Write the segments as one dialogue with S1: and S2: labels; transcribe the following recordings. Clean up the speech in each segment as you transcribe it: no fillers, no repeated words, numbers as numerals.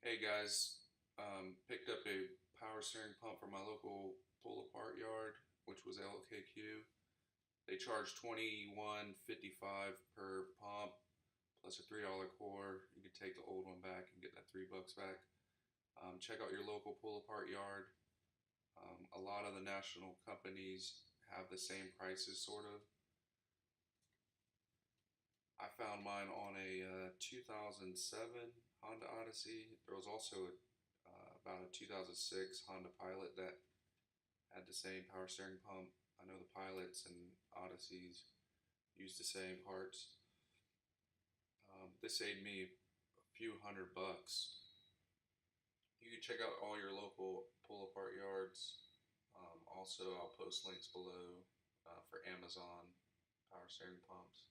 S1: Hey guys, picked up a power steering pump from my local pull apart yard, which was LKQ. They charge $21.55 per pump plus a $3 core. You can take the old one back and get that $3 back. Check out your local pull apart yard. A lot of the national companies have the same prices, sort of. I found mine on a 2007 Honda Odyssey. There was also about a 2006 Honda Pilot that had the same power steering pump. I know the Pilots and Odysseys use the same parts. This saved me a few $100. You can check out all your local pull apart yards. Also, I'll post links below for Amazon power steering pumps.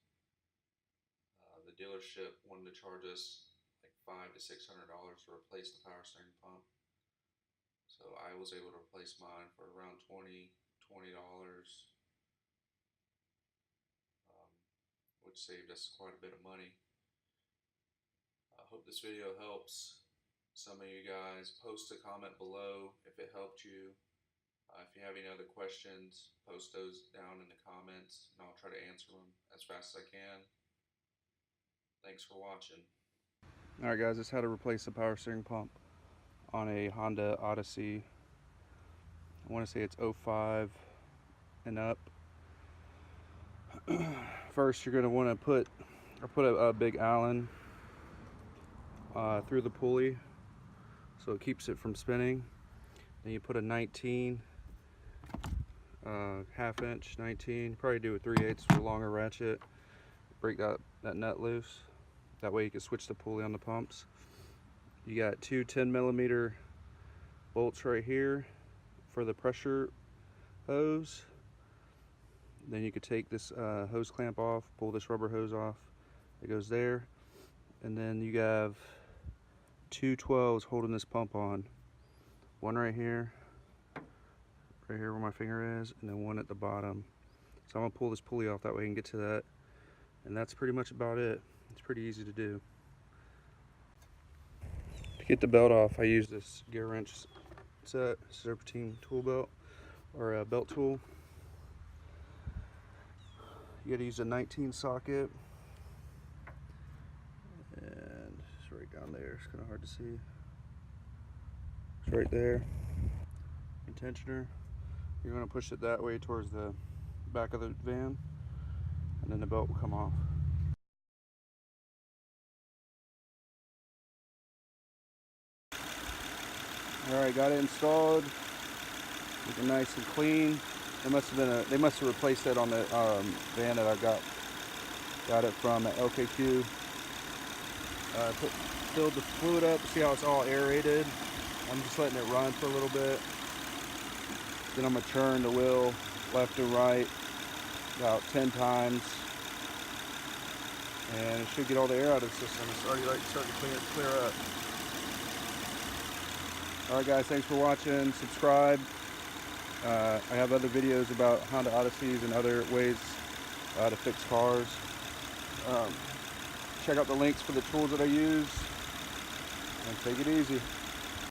S1: The dealership wanted to charge us like $500 to $600 to replace the power steering pump. So I was able to replace mine for around $20, which saved us quite a bit of money. I hope this video helps some of you guys. Post a comment below if it helped you. If you have any other questions, post those down in the comments and I'll try to answer them as fast as I can. Thanks for watching.
S2: Alright guys, this is how to replace the power steering pump on a Honda Odyssey. I want to say it's 05 and up. First you're going to want to put a big Allen through the pulley so it keeps it from spinning. Then you put a 19 half inch 19, probably do a 3/8 for a longer ratchet. Break that nut loose. That way you can switch the pulley on the pumps. You got two 10mm bolts right here for the pressure hose. Then you could take this hose clamp off, pull this rubber hose off. It goes there. And then you have two 12s holding this pump on. One right here where my finger is, and then one at the bottom. So I'm gonna pull this pulley off, that way I can get to that. And that's pretty much about it. It's pretty easy to do. To get the belt off, I use this GearWrench set, Serpentine tool belt, or a belt tool. You gotta use a 19 socket. And it's right down there, it's kinda hard to see. It's right there. And tensioner. You're gonna push it that way towards the back of the van, and then the belt will come off. Alright, got it installed. Looking nice and clean. They must have replaced it on the van that I got it from at LKQ. Filled the fluid up. See how it's all aerated. I'm just letting it run for a little bit. Then I'm gonna turn the wheel left and right about 10 times, and it should get all the air out of the system. It's already starting to clear up. Alright guys, thanks for watching. Subscribe. I have other videos about Honda Odysseys and other ways to fix cars. Check out the links for the tools that I use, and take it easy.